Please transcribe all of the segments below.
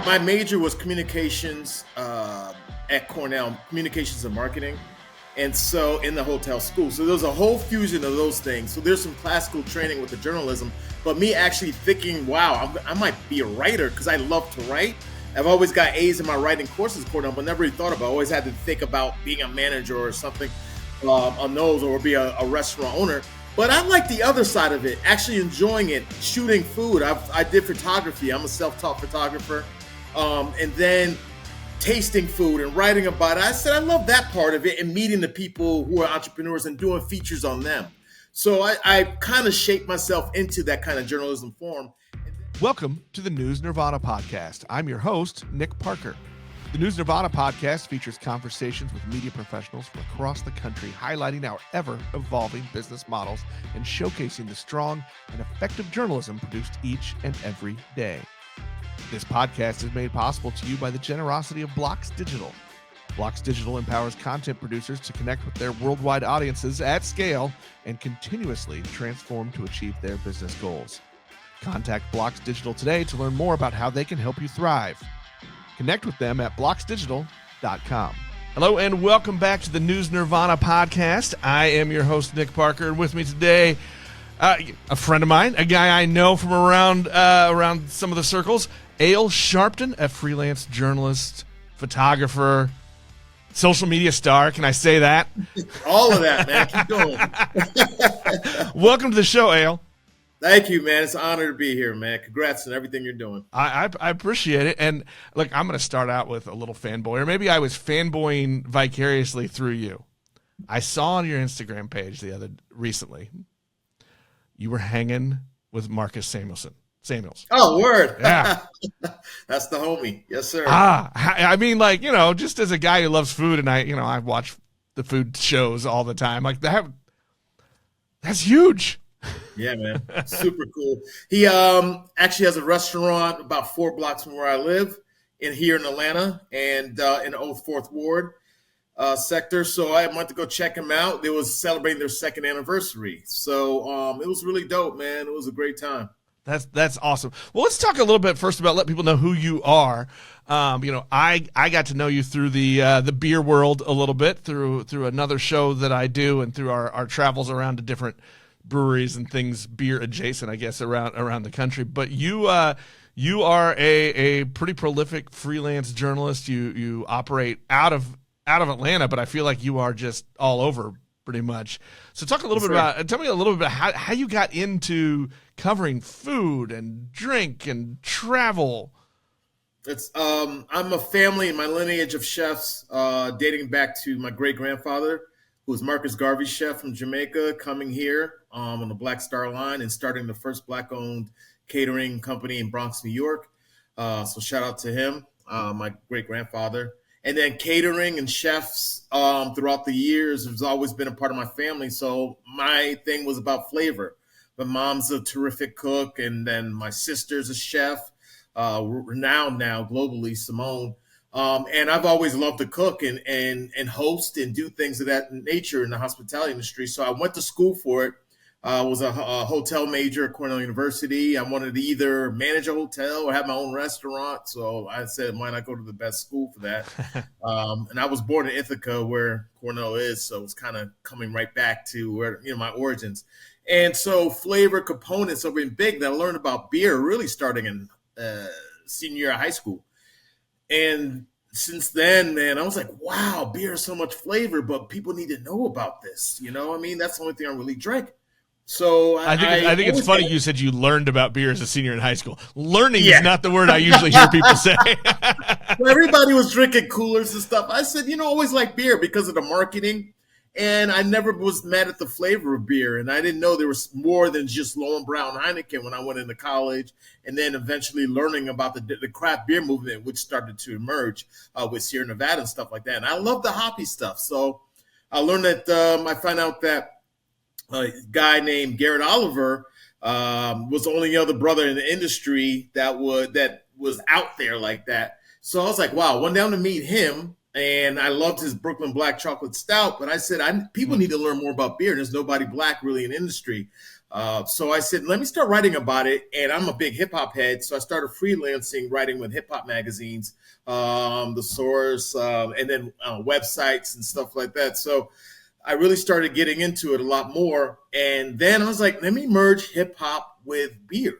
My major was communications at Cornell, communications and marketing. And so in the hotel school. So there's a whole fusion of those things. So there's some classical training with the journalism, but me actually thinking, wow, I might be a writer because I love to write. I've always got A's in my writing courses at Cornell, but never really thought about it. I always had to think about being a manager or something on those or be a restaurant owner. But I like the other side of it, actually enjoying it, shooting food. I did photography. I'm a self-taught photographer. And then tasting food and writing about it. I said I love that part of it and meeting the people who are entrepreneurs and doing features on them. So I kind of shaped myself into that kind of journalism form. Welcome to the News Nirvana podcast. I'm your host, Nick Parker. The News Nirvana podcast features conversations with media professionals from across the country, highlighting our ever-evolving business models and showcasing the strong and effective journalism produced each and every day. This podcast is made possible to you by the generosity of Blocks Digital. Blocks Digital empowers content producers to connect with their worldwide audiences at scale and continuously transform to achieve their business goals. Contact Blocks Digital today to learn more about how they can help you thrive. Connect with them at blocksdigital.com. Hello and welcome back to the News Nirvana podcast. I am your host, Nick Parker, and with me today, a friend of mine, a guy I know from around some of the circles, Ale Sharpton, a freelance journalist, photographer, social media star. Can I say that? All of that, man. Keep going. Welcome to the show, Ale. Thank you, man. It's an honor to be here, man. Congrats on everything you're doing. I appreciate it. And look, I'm going to start out with a little fanboy, or maybe I was fanboying vicariously through you. I saw on your Instagram page recently, you were hanging with Marcus Samuels. Oh, word. Yeah. That's the homie. Yes, sir. I mean, like, just as a guy who loves food and I watch the food shows all the time, like that's huge. Yeah, man. Super cool. He actually has a restaurant about 4 blocks from where I live here in Atlanta and in the Old Fourth Ward sector. So I went to go check him out. They was celebrating their 2nd anniversary. So it was really dope, man. It was a great time. That's awesome. Well, let's talk a little bit first about let people know who you are. I got to know you through the beer world a little bit through another show that I do and through our travels around to different breweries and things beer adjacent, I guess, around the country. But you are a pretty prolific freelance journalist. You operate out of Atlanta, but I feel like you are just all over pretty much. So tell me a little bit about how you got into covering food and drink and travel. It's I'm a family in my lineage of chefs dating back to my great-grandfather, who was Marcus Garvey's chef from Jamaica, coming here on the Black Star Line and starting the first Black-owned catering company in Bronx, New York. So shout out to him, my great-grandfather. And then catering and chefs throughout the years has always been a part of my family. So my thing was about flavor. My mom's a terrific cook, and then my sister's a chef, renowned now globally, Simone. And I've always loved to cook and host and do things of that nature in the hospitality industry. So I went to school for it. I was a hotel major at Cornell University. I wanted to either manage a hotel or have my own restaurant. So I said, why not go to the best school for that? And I was born in Ithaca, where Cornell is. So it's kind of coming right back to where, my origins. And so flavor components have been big that I learned about beer really starting in senior year of high school. And since then, man, I was like, wow, beer has so much flavor, but people need to know about this. That's the only thing I really drank. So I think it's funny you said you learned about beer as a senior in high school. Learning is not the word I usually hear people say. Well, everybody was drinking coolers and stuff. I said, always like beer because of the marketing. And I never was mad at the flavor of beer. And I didn't know there was more than just Lone Brown Heineken when I went into college. And then eventually learning about the craft beer movement, which started to emerge with Sierra Nevada and stuff like that. And I love the hoppy stuff. So I learned that I found out that a guy named Garrett Oliver was the only other brother in the industry that was out there like that. So I was like, wow, went down to meet him. And I loved his Brooklyn Black Chocolate Stout, but I said, people need to learn more about beer. There's nobody black really in the industry. So I said, let me start writing about it. And I'm a big hip hop head. So I started freelancing, writing with hip hop magazines, The Source, and then websites and stuff like that. So I really started getting into it a lot more. And then I was like, let me merge hip hop with beer.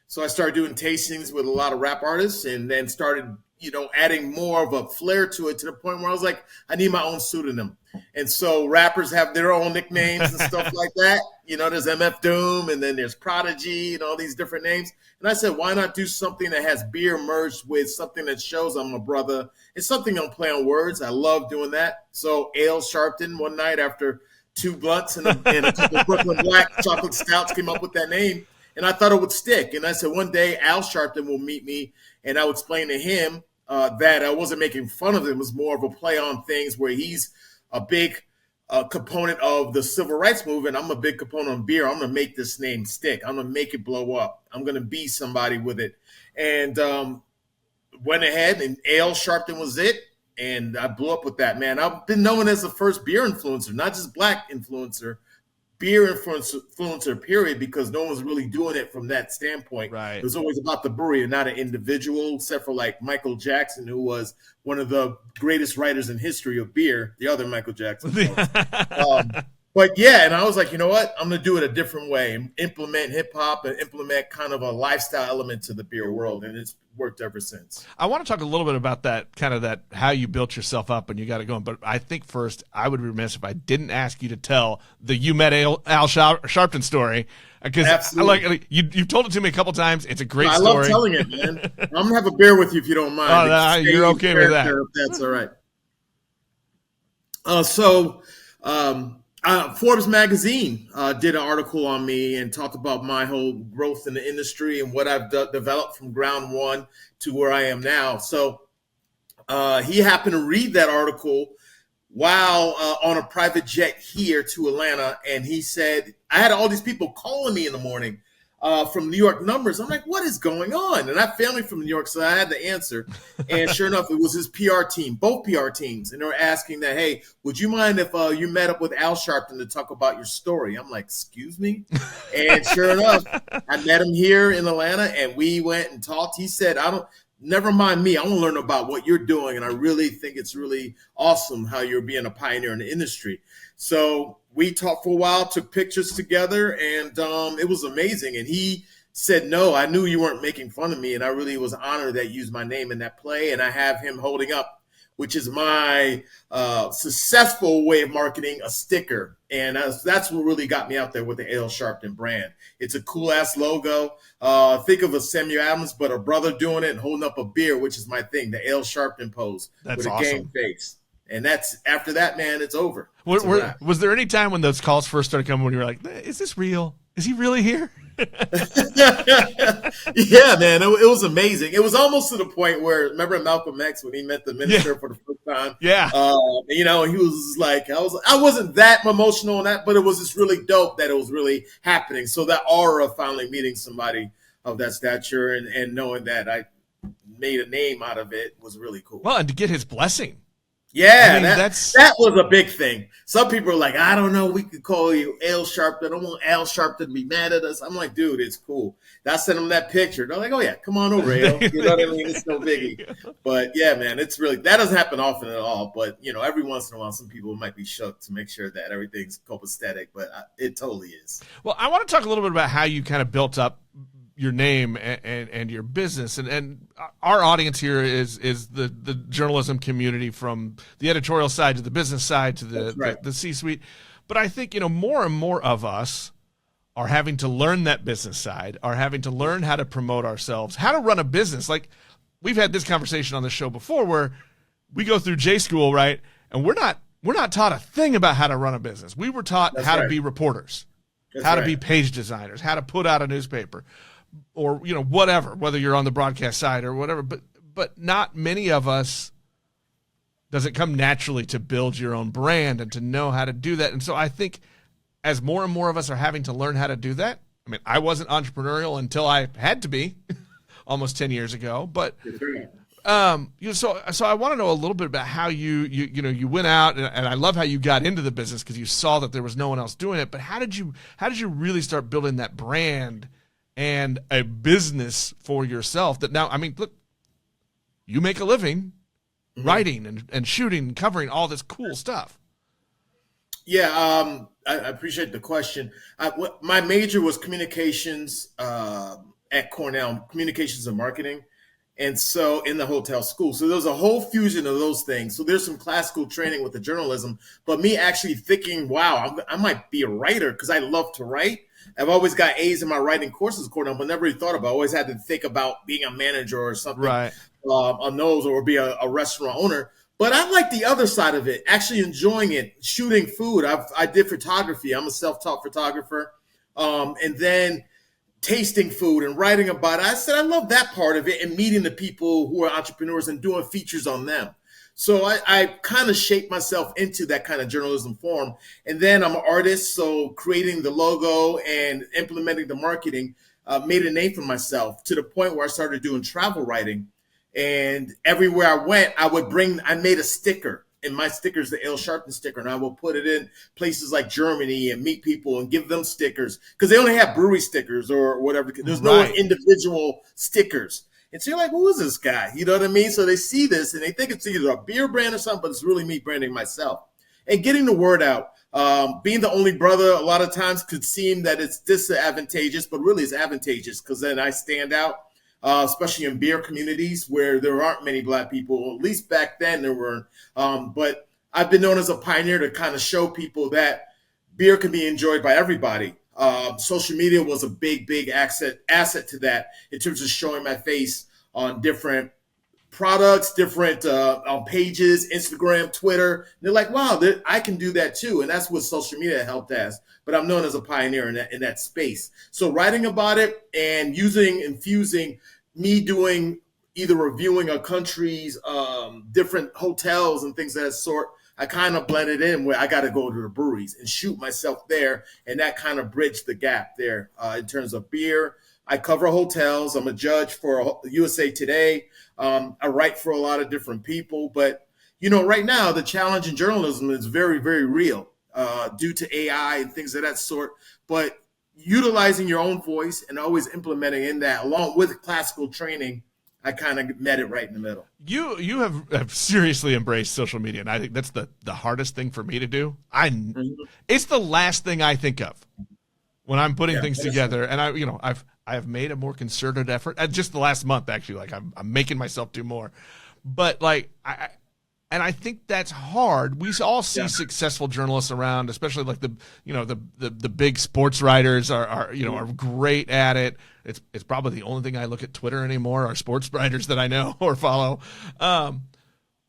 So I started doing tastings with a lot of rap artists and then started, adding more of a flair to it to the point where I was like, I need my own pseudonym. And so rappers have their own nicknames and stuff like that. There's MF Doom and then there's Prodigy and all these different names. And I said, why not do something that has beer merged with something that shows I'm a brother? It's something on play on words. I love doing that. So Ale Sharpton one night after 2 blunts and a couple of Brooklyn Black chocolate stouts came up with that name. And I thought it would stick. And I said, one day Al Sharpton will meet me and I would explain to him that I wasn't making fun of him. It was more of a play on things where he's a big component of the civil rights movement. I'm a big component of beer. I'm going to make this name stick. I'm going to make it blow up. I'm going to be somebody with it. And went ahead and Ale Sharpton was it. And I blew up with that, man. I've been known as the first beer influencer, not just black influencer, beer influencer, period, because no one's really doing it from that standpoint. Right. It was always about the brewery and not an individual, except for like Michael Jackson, who was one of the greatest writers in history of beer, the other Michael Jackson. But yeah, and I was like, you know what? I'm going to do it a different way, implement hip hop and implement kind of a lifestyle element to the beer world. And it's worked ever since. I want to talk a little bit about that, kind of that, how you built yourself up and you got it going. But I think first I would be remiss if I didn't ask you to tell the you met Al Sharpton story. Because you've told it to me a couple times. It's a great story. I love telling it, man. I'm going to have a beer with you if you don't mind. You're okay with that. If that's all right. Forbes magazine did an article on me and talked about my whole growth in the industry and what I've developed from ground one to where I am now. So he happened to read that article while on a private jet here to Atlanta. And he said, I had all these people calling me in the morning from New York numbers. I'm like, what is going on? And I have family from New York, so I had to answer. And sure enough, it was his PR team, both PR teams. And they were asking that, hey, would you mind if you met up with Al Sharpton to talk about your story? I'm like, excuse me? And sure enough, I met him here in Atlanta and we went and talked. He said, never mind me. I want to learn about what you're doing. And I really think it's really awesome how you're being a pioneer in the industry. So we talked for a while, took pictures together, and it was amazing. And he said, no, I knew you weren't making fun of me. And I really was honored that you used my name in that play. And I have him holding up, which is my successful way of marketing, a sticker. And that's what really got me out there with the Ale Sharpton brand. It's a cool-ass logo. Think of a Samuel Adams, but a brother doing it and holding up a beer, which is my thing, the Ale Sharpton pose. That's with a awesome. game face. And that's after that, man, it's over. Was there any time when those calls first started coming when you were like, is this real? Is he really here? Yeah, man, it was amazing. It was almost to the point where, remember Malcolm X when he met the minister for the first time? Yeah. He was like, I wasn't that emotional on that, but it was just really dope that it was really happening. So that aura of finally meeting somebody of that stature and knowing that I made a name out of it was really cool. Well, and to get his blessing. Yeah, that was a big thing. Some people are like, I don't know, we could call you Al Sharpton. I don't want Al Sharpton to be mad at us. I'm like, dude, it's cool. I sent them that picture. They're like, oh, yeah, come on over, Al. You know what I mean? It's no biggie. But, yeah, man, it's really – that doesn't happen often at all. But, every once in a while, some people might be shook to make sure that everything's copacetic. But it totally is. Well, I want to talk a little bit about how you kind of built up your name and your business, and our audience here is the journalism community, from the editorial side to the business side to the C-suite. But I think more and more of us are having to learn that business side, are having to learn how to promote ourselves, how to run a business. Like, we've had this conversation on the show before, where we go through J school, right? And we're not taught a thing about how to run a business. We were taught how to be reporters, how to be page designers, how to put out a newspaper, or whatever, whether you're on the broadcast side or whatever, but not many of us does it come naturally to build your own brand and to know how to do that. And so I think as more and more of us are having to learn how to do that, I mean, I wasn't entrepreneurial until I had to be almost 10 years ago, but So I want to know a little bit about how you went out, and I love how you got into the business because you saw that there was no one else doing it. But how did you really start building that brand and a business for yourself? That now, I mean, look, you make a living writing and shooting and covering all this cool stuff. Yeah, I appreciate the question. My major was communications at Cornell, communications and marketing. And so in the hotel school. So there's a whole fusion of those things. So there's some classical training with the journalism, but me actually thinking, wow, I might be a writer because I love to write. I've always got A's in my writing courses, Cornell, but never really thought about it. I always had to think about being a manager or something on those, or be a restaurant owner. But I like the other side of it, actually enjoying it, shooting food. I did photography. I'm a self-taught photographer. And then tasting food and writing about it. I said, I love that part of it, and meeting the people who are entrepreneurs and doing features on them. So I kind of shaped myself into that kind of journalism form. And then I'm an artist, so creating the logo and implementing the marketing made a name for myself, to the point where I started doing travel writing. And everywhere I went, I made a sticker. And my sticker is the Sharpton sticker, and I will put it in places like Germany and meet people and give them stickers, because they only have brewery stickers or whatever. There's no individual stickers. And so you're like, who is this guy? You know what I mean? So they see this and they think it's either a beer brand or something, but it's really me branding myself and getting the word out. Being the only brother, a lot of times could seem that it's disadvantageous, but really it's advantageous, because then I stand out. Especially in beer communities where there aren't many Black people. At least back then there weren't. But I've been known as a pioneer to kind of show people that beer can be enjoyed by everybody. Social media was a big asset to that, in terms of showing my face on different products, different on pages, Instagram, Twitter. And they're like, wow, I can do that too. And that's what social media helped as. But I'm known as a pioneer in that space. So writing about it and infusing me doing either reviewing a country's different hotels and things of that sort, I kind of blended in where I got to go to the breweries and shoot myself there. And that kind of bridged the gap there in terms of beer. I cover hotels. I'm a judge for USA Today. I write for a lot of different people. But, right now, the challenge in journalism is very, very real due to AI and things of that sort. But utilizing your own voice and always implementing in that, along with classical training, I kind of met it right in the middle. You have seriously embraced social media, and I think that's the hardest thing for me to do. It's the last thing I think of when I'm putting things together, and I have made a more concerted effort. Just the last month, actually, like I'm making myself do more. But I think that's hard. We all see successful journalists around, especially like the big sports writers are great at it. It's probably the only thing I look at Twitter anymore are sports writers that I know or follow. But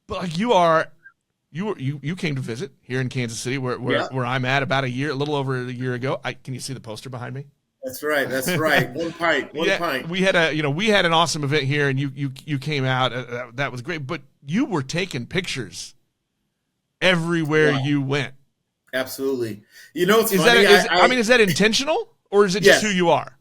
like you came to visit here in Kansas City, where I'm at, about a little over a year ago. Can you see the poster behind me? That's right. One pint. We had an awesome event here, and you came out. That was great. But you were taking pictures everywhere you went. Absolutely. It's funny. Is that intentional, or is it just who you are?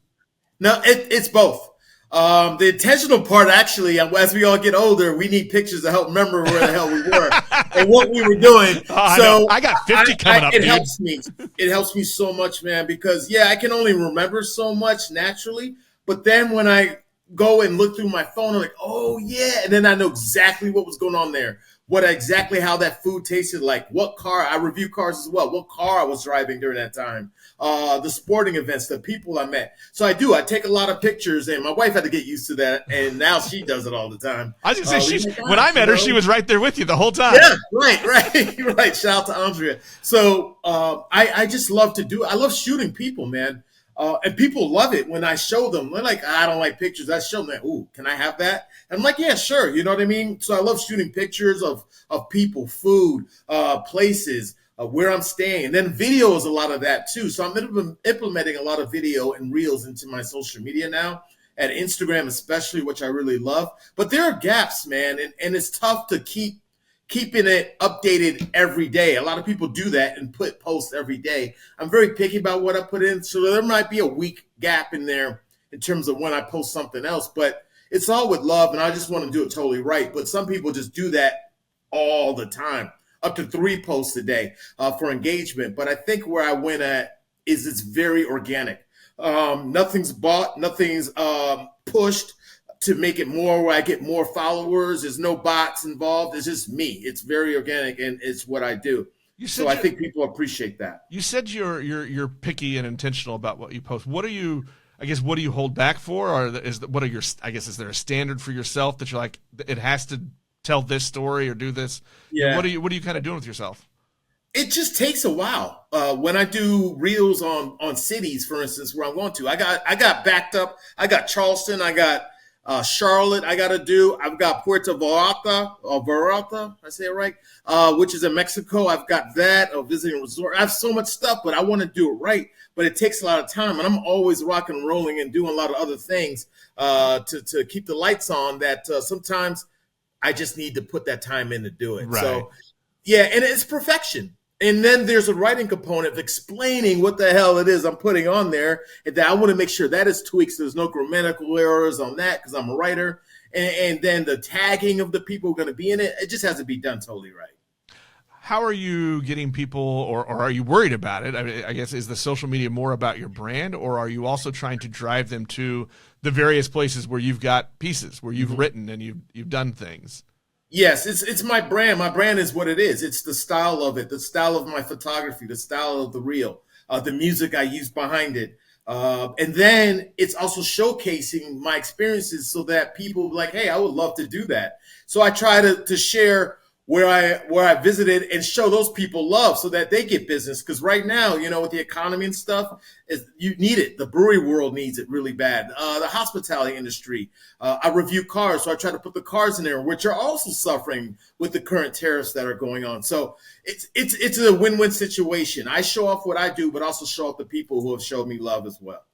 No, it's both. The intentional part, actually, as we all get older, we need pictures to help remember where the hell we were and what we were doing. I got 50 coming up. It helps me. It helps me so much, man, because I can only remember so much naturally. But then when I go and look through my phone, I'm like, oh yeah, and then I know exactly what was going on there. How that food tasted like, what car, I review cars as well, what car I was driving during that time, the sporting events, the people I met. So I take a lot of pictures, and my wife had to get used to that, and now she does it all the time. I was going to say, when I met her, she was right there with you the whole time. Yeah, right. Shout out to Andrea. So I just love I love shooting people, man. And people love it when I show them. They're like, I don't like pictures. I show them, ooh, can I have that? And I'm like, yeah, sure. You know what I mean? So I love shooting pictures of people, food, places, where I'm staying. And then video is a lot of that too. So I'm implementing a lot of video and reels into my social media now, at Instagram especially, which I really love. But there are gaps, man. And it's tough to keeping it updated every day. A lot of people do that and put posts every day. I'm very picky about what I put in. So there might be a week gap in there in terms of when I post something else, but It's all with love, and I just want to do it totally right. But some people just do that all the time, up to 3 posts a day for engagement. But I think where I went at is it's very organic. Nothing's bought, nothing's pushed to make it more where I get more followers. There's no bots involved. It's just me. It's very organic, and it's what I do. So I think people appreciate that. You said you're picky and intentional about what you post. What are you? I guess what do you hold back for, or what are your? I guess is there a standard for yourself that you're like it has to tell this story or do this? Yeah. What are you kind of doing with yourself? It just takes a while. When I do reels on cities, for instance, where I'm going to, I got backed up. I got Charleston. I got Charlotte. I got to do. I've got Puerto Vallarta, or Vallarta, I say it right, which is in Mexico. I've got that. A visiting resort. I have so much stuff, but I want to do it right. But it takes a lot of time, and I'm always rock and rolling and doing a lot of other things to keep the lights on. That sometimes I just need to put that time in to do it. Right. So yeah, and it's perfection. And then there's a writing component of explaining what the hell it is I'm putting on there. And that I want to make sure that is tweaked. So there's no grammatical errors on that because I'm a writer. And then the tagging of the people who are going to be in it, it just has to be done totally right. How are you getting people, or are you worried about it? I guess, is the social media more about your brand, or are you also trying to drive them to the various places where you've got pieces, where you've written and you've done things? Yes, it's my brand. My brand is what it is. It's the style of it, the style of my photography, the style of the reel, the music I use behind it. And then it's also showcasing my experiences so that people like, hey, I would love to do that. So I try to share where I visited and show those people love so that they get business. Because right now, with the economy and stuff, you need it. The brewery world needs it really bad. The hospitality industry. I review cars, so I try to put the cars in there, which are also suffering with the current tariffs that are going on. So it's a win-win situation. I show off what I do, but also show off the people who have showed me love as well.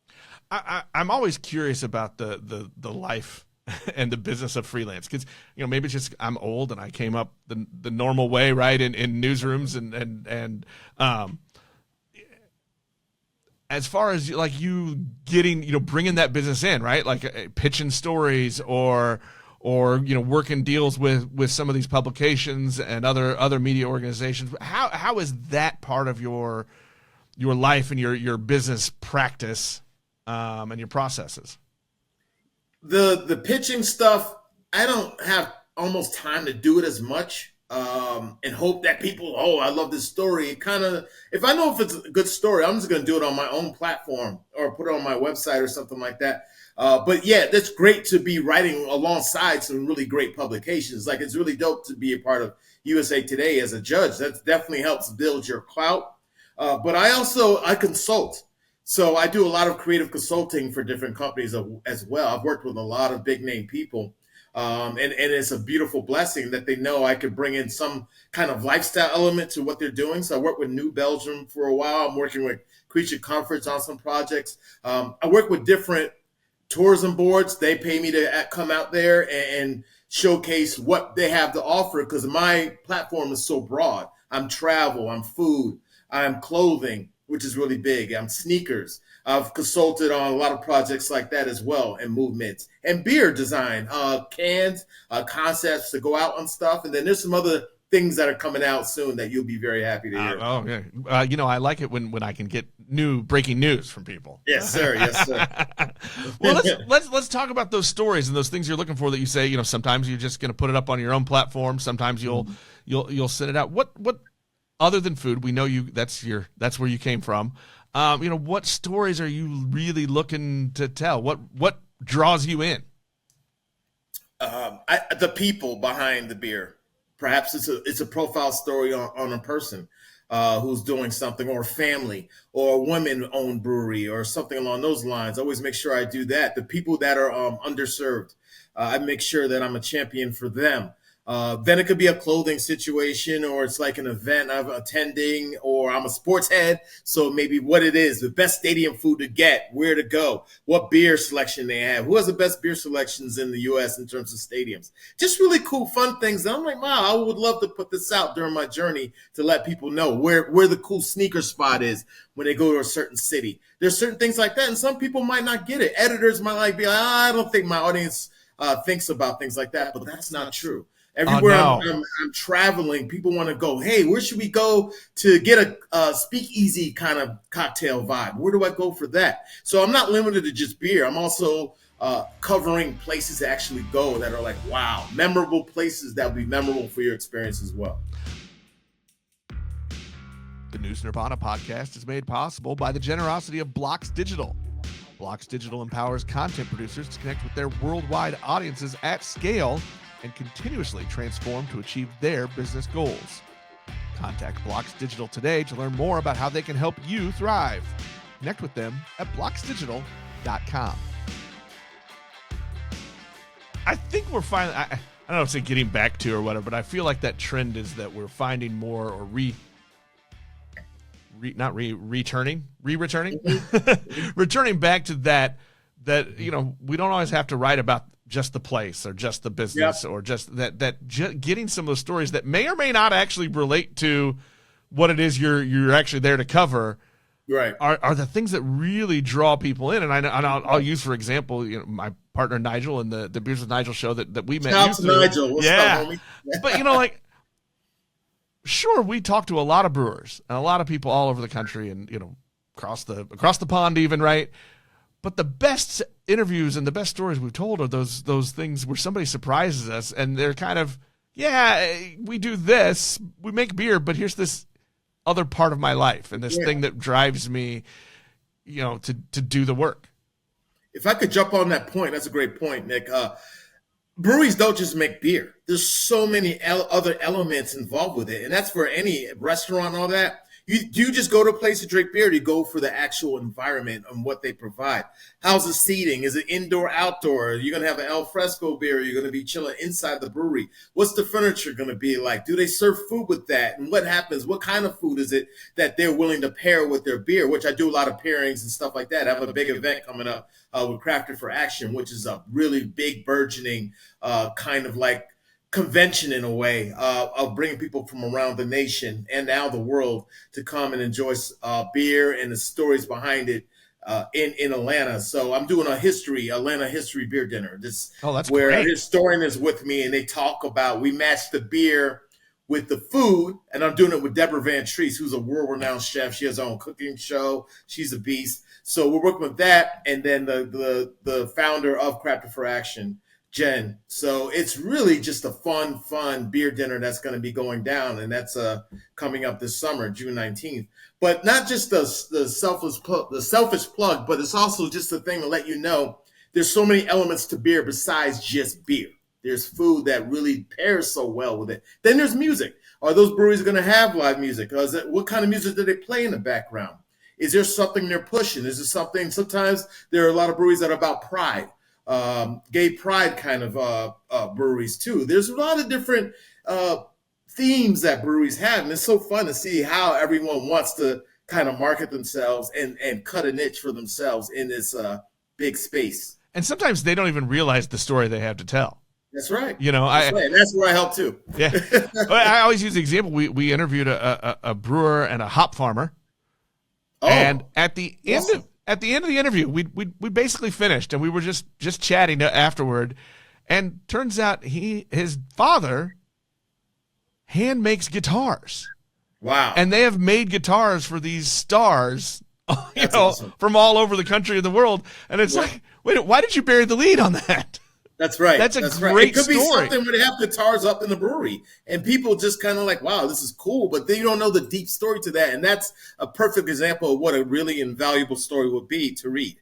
I'm always curious about the life and the business of freelance, because maybe it's just I'm old and I came up the normal way, right, in newsrooms and as far as like you getting bringing that business in, right, like pitching stories or working deals with some of these publications and other media organizations. How is that part of your life and your business practice and your processes? The pitching stuff, I don't have almost time to do it as much, and hope that people, I love this story. Kind of, if I know if it's a good story, I'm just going to do it on my own platform or put it on my website or something like that. But yeah, that's great to be writing alongside some really great publications. Like, it's really dope to be a part of USA Today as a judge. That definitely helps build your clout. But I consult. So I do a lot of creative consulting for different companies as well. I've worked with a lot of big name people. And it's a beautiful blessing that they know I could bring in some kind of lifestyle element to what they're doing. So I worked with New Belgium for a while. I'm working with Creature Comforts on some projects. I work with different tourism boards. They pay me to come out there and showcase what they have to offer because my platform is so broad. I'm travel, I'm food, I'm clothing, which is really big. I'm sneakers. I've consulted on a lot of projects like that as well, and movements and beer design, cans, concepts to go out on stuff. And then there's some other things that are coming out soon that you'll be very happy to hear. Yeah. I like it when I can get breaking news from people. Yes, sir. Yes, sir. Well, let's talk about those stories and those things you're looking for that you say, sometimes you're just going to put it up on your own platform. Sometimes you'll send it out. What other than food, we know that's where you came from. What stories are you really looking to tell? What draws you in? The people behind the beer. Perhaps it's a profile story on a person who's doing something, or a family, or a women-owned brewery, or something along those lines. I always make sure I do that. The people that are underserved, I make sure that I'm a champion for them. Then it could be a clothing situation, or it's like an event I'm attending, or I'm a sports head. So maybe what it is, the best stadium food to get, where to go, what beer selection they have, who has the best beer selections in the U.S. in terms of stadiums. Just really cool, fun things. And I'm like, wow, I would love to put this out during my journey to let people know where the cool sneaker spot is when they go to a certain city. There's certain things like that, and some people might not get it. Editors might be like, I don't think my audience thinks about things like that, but that's not true. Oh, Everywhere no. I'm traveling, people want to go, hey, where should we go to get a speakeasy kind of cocktail vibe? Where do I go for that? So I'm not limited to just beer. I'm also covering places to actually go that are like, wow, memorable places that will be memorable for your experience as well. The News Nirvana podcast is made possible by the generosity of Blocks Digital. Blocks Digital empowers content producers to connect with their worldwide audiences at scale and continuously transform to achieve their business goals. Contact Blocks Digital today to learn more about how they can help you thrive. Connect with them at blocksdigital.com. I think we're finally, I don't know if it's getting back to or whatever, but I feel like that trend is that we're finding more or returning returning back to that, you know, we don't always have to write about just the place or just the business, or just getting some of those stories that may or may not actually relate to what it is you're actually there to cover. Right. Are the things that really draw people in. And I'll use, for example, you know, my partner Nigel and the Beers with Nigel show that we met. Shout out to Nigel. What's up, homie? But, you know, like, sure, we talk to a lot of brewers and a lot of people all over the country and, you know, across the pond even, right? But the best interviews and the best stories we've told are those things where somebody surprises us and they're kind of, yeah, we do this, we make beer, but here's this other part of my life and this thing that drives me, you know, to do the work. If I could jump on that point, that's a great point, Nick. Breweries don't just make beer. There's so many other elements involved with it. And that's for any restaurant and all that. You just go to a place to drink beer, you go for the actual environment and what they provide. How's the seating? Is it indoor, outdoor? Are you going to have an al fresco beer? Are you going to be chilling inside the brewery? What's the furniture going to be like? Do they serve food with that? And what happens? What kind of food is it that they're willing to pair with their beer? Which I do a lot of pairings and stuff like that. I have a big event coming up with Crafted for Action, which is a really big burgeoning kind of like convention in a way of bringing people from around the nation and now the world to come and enjoy beer and the stories behind it in Atlanta. So I'm doing Atlanta history beer dinner. That's where great. A historian is with me and they talk about, we match the beer with the food, and I'm doing it with Deborah Van Treese, who's a world-renowned chef. She has her own cooking show. She's a beast. So we're working with that, and then the founder of Crafted for Action, Jen. So it's really just a fun beer dinner that's going to be going down, and that's coming up this summer, June 19th. But not just the selfish plug, but it's also just a thing to let you know there's so many elements to beer besides just beer. There's food that really pairs so well with it. Then there's music. Are those breweries going to have live music? What kind of music do they play in the background? Is there something they're pushing? Is there something? Sometimes there are a lot of breweries that are about pride. Gay pride kind of breweries too. There's a lot of different themes that breweries have, and it's so fun to see how everyone wants to kind of market themselves and cut a niche for themselves in this big space. And sometimes they don't even realize the story they have to tell. That's right. You know, and that's where I help too. Yeah, I always use the example. We interviewed a brewer and a hop farmer, and at the end of the interview, we basically finished, and we were just chatting afterward. And turns out his father hand makes guitars. Wow! And they have made guitars for these stars, awesome. From all over the country and the world. And it's like, wait, why did you bury the lead on that? That's right. That's a right. great It could story. be something where they have guitars up in the brewery, and people just kind of like, wow, this is cool, but they don't know the deep story to that. And that's a perfect example of what a really invaluable story would be to read.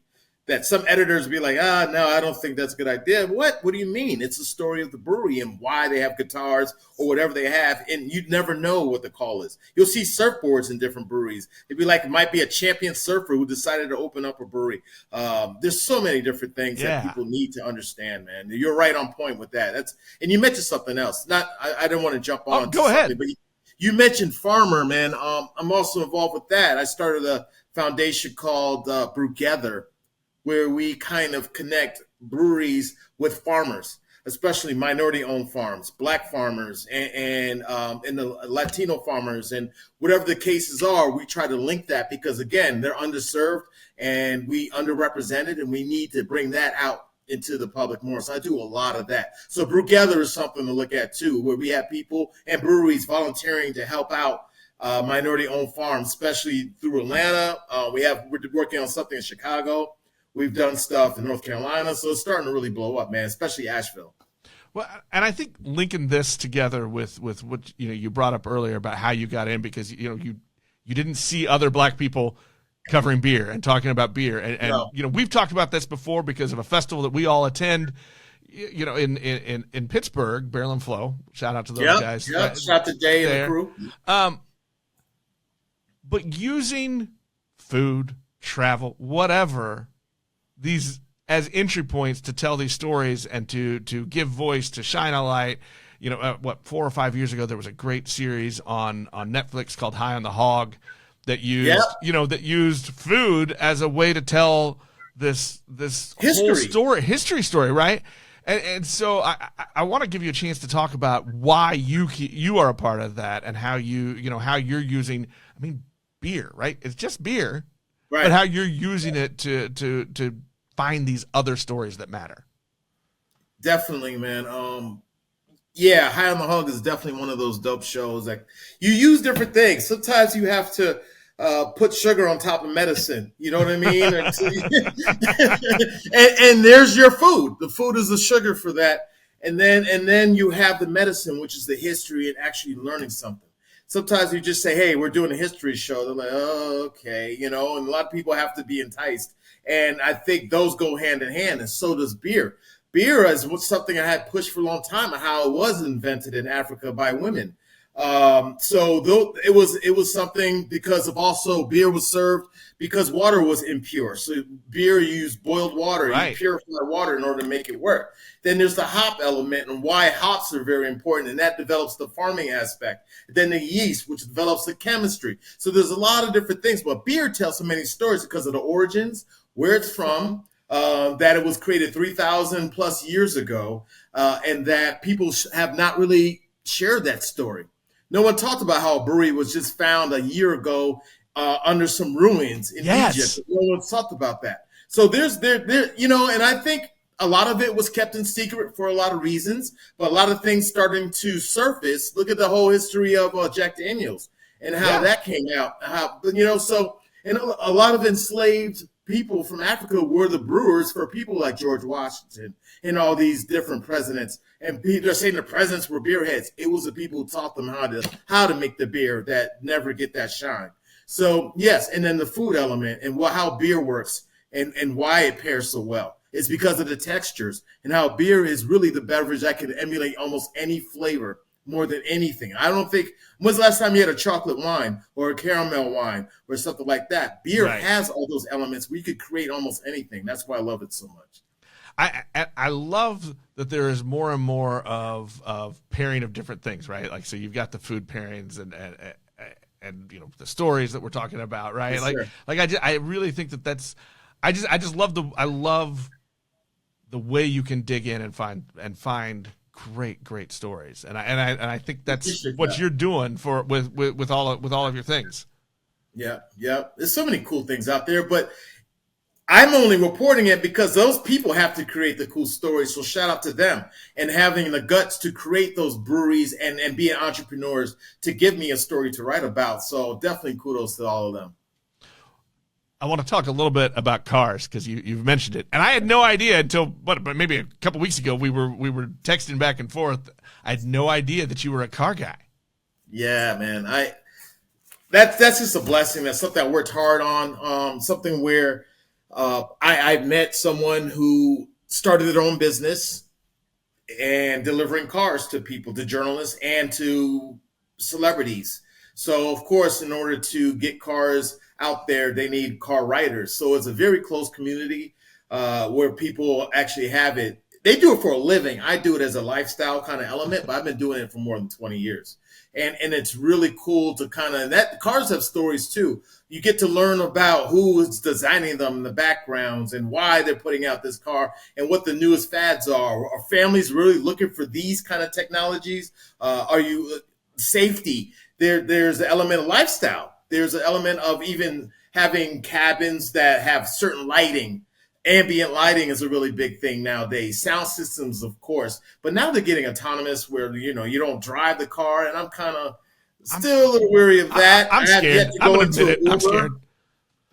That some editors would be like, no, I don't think that's a good idea. What do you mean? It's the story of the brewery and why they have guitars or whatever they have, and you'd never know what the call is. You'll see surfboards in different breweries. It'd be like it might be a champion surfer who decided to open up a brewery. There's so many different things that people need to understand, man. You're right on point with that. And you mentioned something else. I didn't want to jump on. Go ahead. But you mentioned farmer, man. I'm also involved with that. I started a foundation called Brewgether, where we kind of connect breweries with farmers, especially minority-owned farms, Black farmers, and the Latino farmers, and whatever the cases are, we try to link that because, again, they're underserved and we underrepresented, and we need to bring that out into the public more. So I do a lot of that. So Brew Gather is something to look at too, where we have people and breweries volunteering to help out minority-owned farms, especially through Atlanta. We're working on something in Chicago. We've done stuff in North Carolina, so it's starting to really blow up, man. Especially Asheville. Well, and I think linking this together with what you brought up earlier about how you got in, because you didn't see other Black people covering beer and talking about beer, and No. we've talked about this before because of a festival that we all attend, in Pittsburgh, Barrel and Flow. Shout out to those guys. Yeah, shout out to Jay and the crew. But using food, travel, whatever, these as entry points to tell these stories and to give voice, to shine a light. 4 or 5 years ago, there was a great series on Netflix called High on the Hog that used food as a way to tell this history story, right? And so I want to give you a chance to talk about why you are a part of that, and how how you're using, beer, right? It's just beer, right? But how you're using it to find these other stories that matter. Definitely, man. High on the Hog is definitely one of those dope shows. Like, you use different things. Sometimes you have to put sugar on top of medicine. You know what I mean? and there's your food. The food is the sugar for that. And then you have the medicine, which is the history and actually learning something. Sometimes you just say, hey, we're doing a history show. They're like, oh, okay. And a lot of people have to be enticed. And I think those go hand in hand, and so does beer. Beer is something I had pushed for a long time, how it was invented in Africa by women. It was something because of also beer was served because water was impure. So beer used boiled water, right. You purify water in order to make it work. Then there's the hop element and why hops are very important, and that develops the farming aspect. Then the yeast, which develops the chemistry. So there's a lot of different things, but beer tells so many stories because of the origins, where it's from, that it was created 3,000 plus years ago, and that people have not really shared that story. No one talked about how a brewery was just found a year ago under some ruins in Egypt. No one talked about that. So and I think a lot of it was kept in secret for a lot of reasons, but a lot of things starting to surface. Look at the whole history of Jack Daniels and how that came out. And a lot of enslaved people from Africa were the brewers for people like George Washington and all these different presidents. And they're saying the presidents were beer heads. It was the people who taught them how to make the beer that never get that shine. So yes, and then the food element and how beer works and why it pairs so well. It's because of the textures and how beer is really the beverage that can emulate almost any flavor more than anything. I don't think, when's the last time you had a chocolate wine or a caramel wine or something like that? Beer has all those elements. We could create almost anything. That's why I love it so much. I love that there is more and more of pairing of different things, right? Like, so you've got the food pairings and the stories that we're talking about, right? Yes, I really think I love the way you can dig in and find great stories, and I think that's what you're doing with all of your things. Yeah. There's so many cool things out there, but I'm only reporting it because those people have to create the cool stories. So shout out to them and having the guts to create those breweries and being entrepreneurs to give me a story to write about. So definitely kudos to all of them. I want to talk a little bit about cars because you've mentioned it, and I had no idea until maybe a couple weeks ago we were texting back and forth. I had no idea that you were a car guy. Yeah, man. That's just a blessing. That's something I worked hard on. Something where I met someone who started their own business and delivering cars to people, to journalists and to celebrities. So, of course, in order to get cars out there, they need car writers. So it's a very close community where people actually have it. They do it for a living. I do it as a lifestyle kind of element, but I've been doing it for more than 20 years. And it's really cool to cars have stories too. You get to learn about who is designing them, the backgrounds, and why they're putting out this car and what the newest fads are. Are families really looking for these kind of technologies? Are you safety? There's an element of lifestyle. There's an element of even having cabins that have certain lighting. ambient lighting is a really big thing nowadays. Sound systems, of course, but now they're getting autonomous where you don't drive the car, and I'm kind of I'm still a little weary of that. I'm I have yet scared. to I'm go gonna into admit an it. I'm Uber. scared.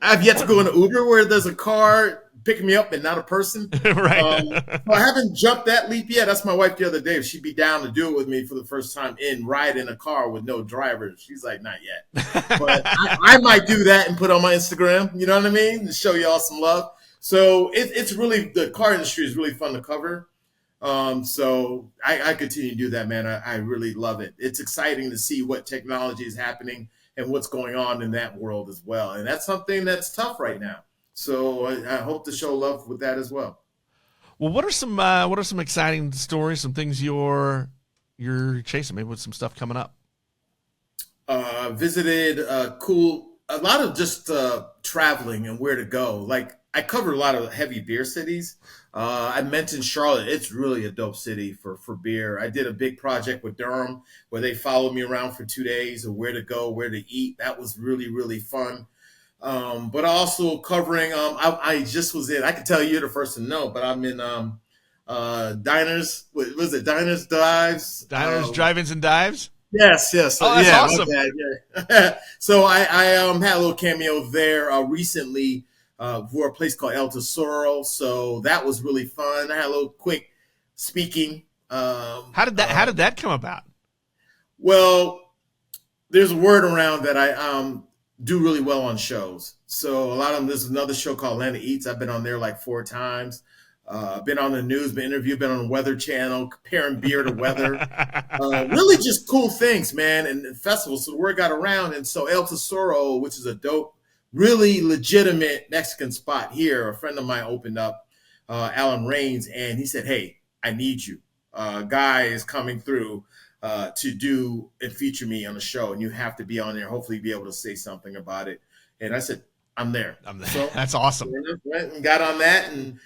I've yet to go in an Uber where there's a car picking me up and not a person. Right. So I haven't jumped that leap yet. That's my wife the other day. She'd be down to do it with me for the first time ride in a car with no driver. She's like, not yet. But I might do that and put on my Instagram. You know what I mean? To show y'all some love. So it's really, the car industry is really fun to cover. So I continue to do that, man. I really love it. It's exciting to see what technology is happening and what's going on in that world as well. And that's something that's tough right now. So I hope to show love with that as well. Well, what are some exciting stories, some things you're chasing, maybe with some stuff coming up? Visited a lot of just traveling and where to go. Like I covered a lot of heavy beer cities. I mentioned Charlotte. It's really a dope city for beer. I did a big project with Durham where they followed me around for 2 days of where to go, where to eat. That was really, really fun. But also covering, I just was I could tell you're the first to know, but I'm in diners. What was it? Diners, dives, Diners, drive-ins, and dives. Yes. Oh, that's Yeah, awesome. yeah. So I had a little cameo there recently for a place called El Tesoro. So that was really fun. I had a little quick speaking. How did that come about? Well, there's a word around that I do really well on shows. So a lot of them, there's another show called Atlanta Eats. I've been on there like 4 times. Been on the news, been interviewed, been on the Weather Channel, comparing beer to weather. Really just cool things, man, and festivals. So the word got around. And so El Tesoro, which is a dope, really legitimate Mexican spot here, a friend of mine opened up, Alan Rains, and he said, hey, I need you. Guy is coming through to do and feature me on the show, and you have to be on there. Hopefully be able to say something about it. And I said, I'm there. So that's awesome. Went and got on that, and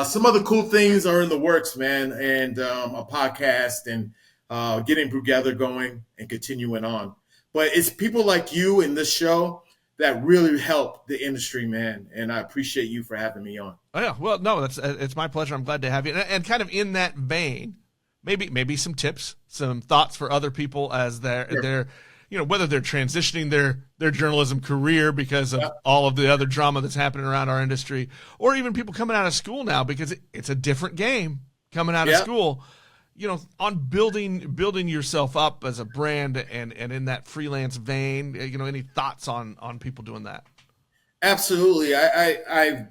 some other cool things are in the works, man, and a podcast and getting together going and continuing on. But it's people like you in this show that really help the industry, man, and I appreciate you for having me on. Oh yeah, well, no, it's my pleasure. I'm glad to have you, and kind of in that vein, maybe some tips, some thoughts for other people as they're whether they're transitioning their journalism career because of all of the other drama that's happening around our industry, or even people coming out of school now because it's a different game coming out of school. On building yourself up as a brand and in that freelance vein. Any thoughts on people doing that? Absolutely. I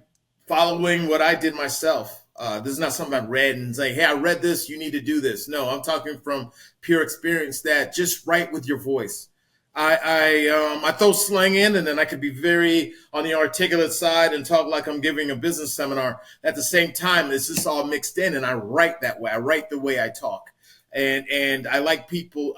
following what I did myself. This is not something I read and say, hey, I read this, you need to do this. No, I'm talking from pure experience that just write with your voice. I throw slang in, and then I could be very on the articulate side and talk like I'm giving a business seminar. At the same time, it's just all mixed in, and I write that way. I write the way I talk. And I let people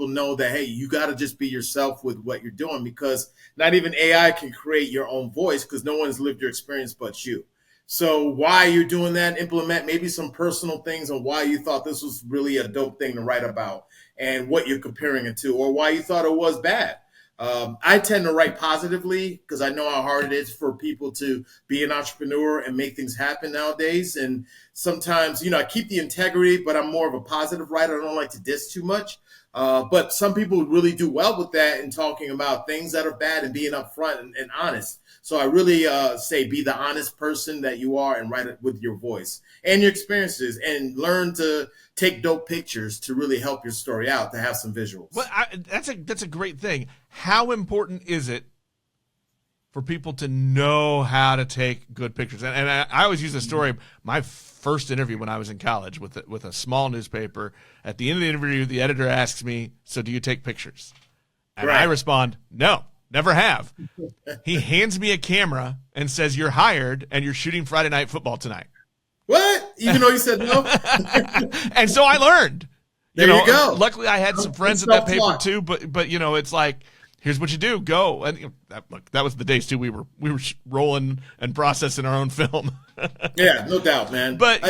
know that, hey, you got to just be yourself with what you're doing, because not even AI can create your own voice, because no one's lived your experience but you. So why you're doing that, implement maybe some personal things on why you thought this was really a dope thing to write about and what you're comparing it to, or why you thought it was bad. I tend to write positively because I know how hard it is for people to be an entrepreneur and make things happen nowadays. And sometimes, I keep the integrity, but I'm more of a positive writer. I don't like to diss too much. But some people really do well with that and talking about things that are bad and being upfront and honest. So I really say be the honest person that you are and write it with your voice and your experiences, and learn to take dope pictures to really help your story out, to have some visuals. Well, that's a great thing. How important is it for people to know how to take good pictures? And I always use the story. My first interview when I was in college with a small newspaper, at the end of the interview, the editor asks me, so do you take pictures? And I respond, no, never have. He hands me a camera and says, you're hired and you're shooting Friday Night Football tonight. What? Even though you said no? And so I learned. There you go. Luckily, I had some friends at that paper too, but it's like, here's what you do, go. And that was the days too. We were rolling and processing our own film. Yeah, no doubt, man. But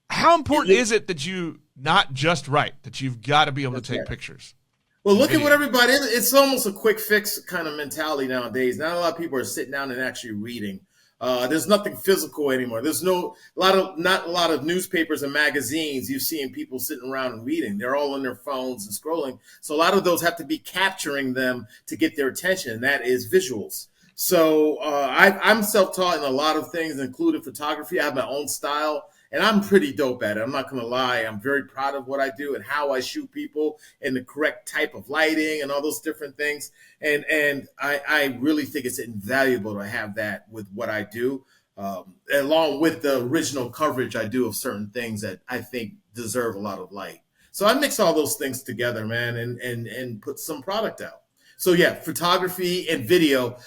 how important is it that you not just write, that you've got to be able to take pictures? Well, look at what everybody is. It's almost a quick fix kind of mentality nowadays. Not a lot of people are sitting down and actually reading. There's nothing physical anymore. There's not a lot of newspapers and magazines you're seeing people sitting around and reading. They're all on their phones and scrolling. So a lot of those have to be capturing them to get their attention, and that is visuals. So I'm self-taught in a lot of things, including photography. I have my own style, and I'm pretty dope at it. I'm not going to lie. I'm very proud of what I do and how I shoot people and the correct type of lighting and all those different things. And I really think it's invaluable to have that with what I do, along with the original coverage I do of certain things that I think deserve a lot of light. So I mix all those things together, man, and put some product out. So yeah, photography and video,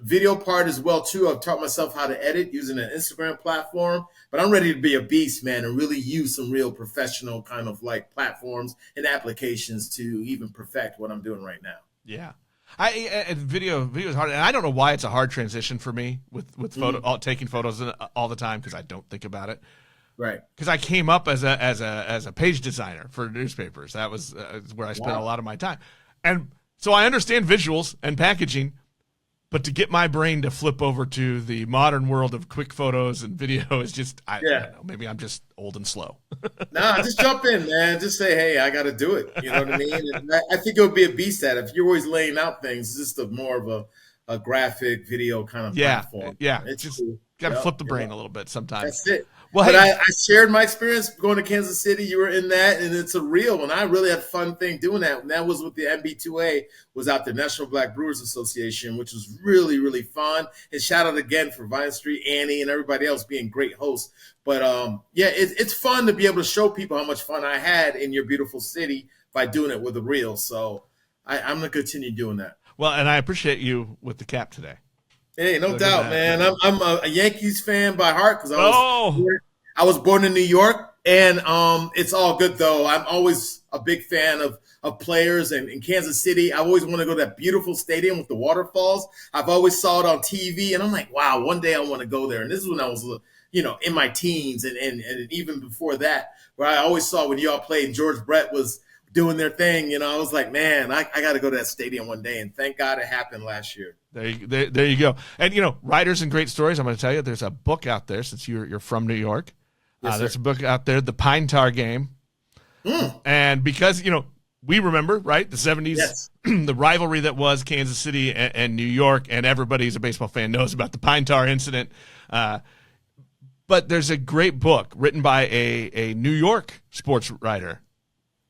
video part as well too. I've taught myself how to edit using an Instagram platform, but I'm ready to be a beast, man, and really use some real professional kind of like platforms and applications to even perfect what I'm doing right now. Yeah. And video is hard, and I don't know why it's a hard transition for me with taking photos all the time, because I don't think about it. Right. Because I came up as a page designer for newspapers. That was where I spent a lot of my time, and so I understand visuals and packaging, but to get my brain to flip over to the modern world of quick photos and video is just, I don't know, maybe I'm just old and slow. Nah, just jump in, man. Just say, hey, I got to do it. You know what I mean? And I think it would be a beast at it. If you're always laying out things, it's just more of a graphic video kind of platform. Yeah, it's just cool. got to flip the brain a little bit sometimes. That's it. Well, but hey, I shared my experience going to Kansas City. You were in that, and it's a real. And I really had fun thing doing that. And that was with the NB2A, was out the National Black Brewers Association, which was really, really fun. And shout out again for Vine Street, Annie, and everybody else being great hosts. But yeah, it's fun to be able to show people how much fun I had in your beautiful city by doing it with a reel. So I'm going to continue doing that. Well, and I appreciate you with the cap today. Hey, no doubt, man. I'm a Yankees fan by heart because I was born in New York, and it's all good though. I'm always a big fan of players, and in Kansas City, I always want to go to that beautiful stadium with the waterfalls. I've always saw it on TV, and I'm like, wow, one day I want to go there. And this is when I was, in my teens, and even before that, where I always saw when y'all played and George Brett was doing their thing. I was like, man, I got to go to that stadium one day, and thank God it happened last year. There you go. And writers and great stories. I'm going to tell you, there's a book out there since you're from New York. Yes, there's a book out there, The Pine Tar Game, and because we remember, right, the 70s, yes. The rivalry that was Kansas City and New York, and everybody who's a baseball fan knows about the Pine Tar incident. But there's a great book written by a New York sports writer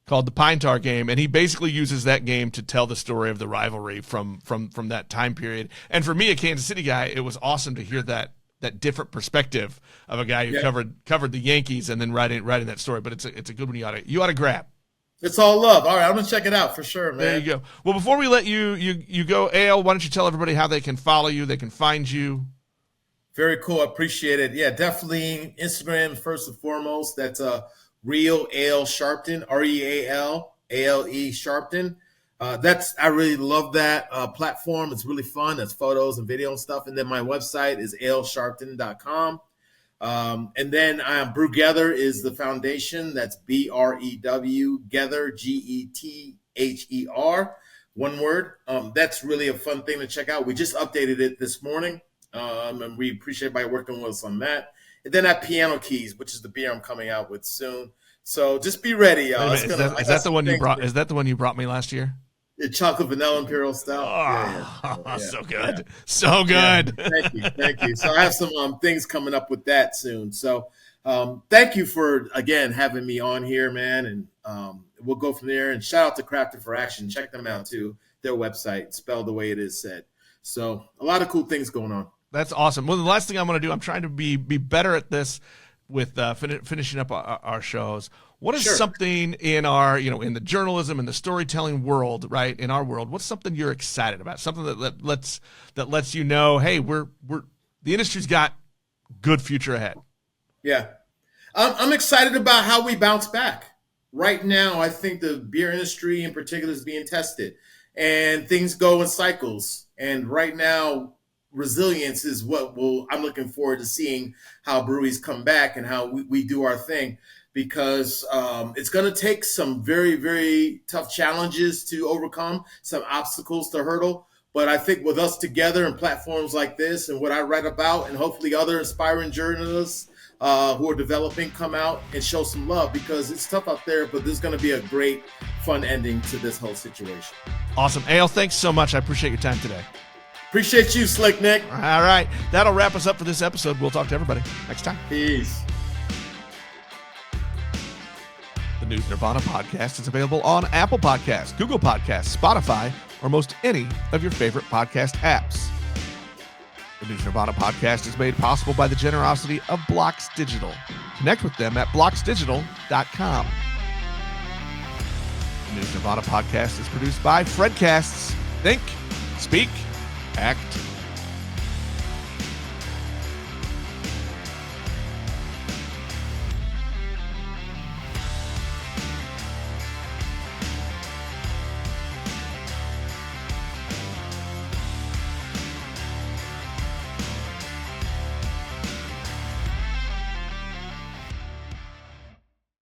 called The Pine Tar Game, and he basically uses that game to tell the story of the rivalry from that time period. And for me, a Kansas City guy, it was awesome to hear that different perspective of a guy who covered the Yankees and then writing that story. But it's a good one you ought to grab. It's all love. All right, I'm gonna check it out for sure, man. There you go. Well, before we let you go, Ale, why don't you tell everybody how they can follow you, they can find you? Very cool. I appreciate it. Yeah, definitely Instagram first and foremost. That's Real Ale Sharpton, REALALE Sharpton. I really love that platform. It's really fun. That's photos and video and stuff. And then my website is alesharpton.com. And then Brewgether is the foundation. That's BREW Gether, GETHER, one word. That's really a fun thing to check out. We just updated it this morning, and we appreciate everybody working with us on that. And then at Piano Keys, which is the beer I'm coming out with soon. So just be ready, y'all. Is that the one you brought? Is that the one you brought me last year? The chocolate vanilla imperial stout. Yeah. So good, so good. Yeah. Thank you. So I have some things coming up with that soon. So thank you for again having me on here, man. And we'll go from there. And shout out to Crafted for Action. Check them out too. Their website, spelled the way it is said. So a lot of cool things going on. That's awesome. Well, the last thing I'm going to do, I'm trying to be better at this with finishing up our shows. What is something in our, in the journalism and the storytelling world, right? In our world, what's something you're excited about? Something that lets you know, hey, we're the industry's got good future ahead. Yeah, I'm excited about how we bounce back. Right now, I think the beer industry in particular is being tested, and things go in cycles. And right now, resilience is what I'm looking forward to seeing how breweries come back and how we do our thing, because it's going to take some very, very tough challenges to overcome, some obstacles to hurdle. But I think with us together and platforms like this and what I write about, and hopefully other inspiring journalists who are developing come out and show some love, because it's tough out there, but there's going to be a great, fun ending to this whole situation. Awesome. Ale, thanks so much. I appreciate your time today. Appreciate you, Slick Nick. All right. That'll wrap us up for this episode. We'll talk to everybody next time. Peace. The News Nirvana podcast is available on Apple Podcasts, Google Podcasts, Spotify, or most any of your favorite podcast apps. The News Nirvana podcast is made possible by the generosity of Blocks Digital. Connect with them at blocksdigital.com. The News Nirvana podcast is produced by Fredcasts. Think, speak, act,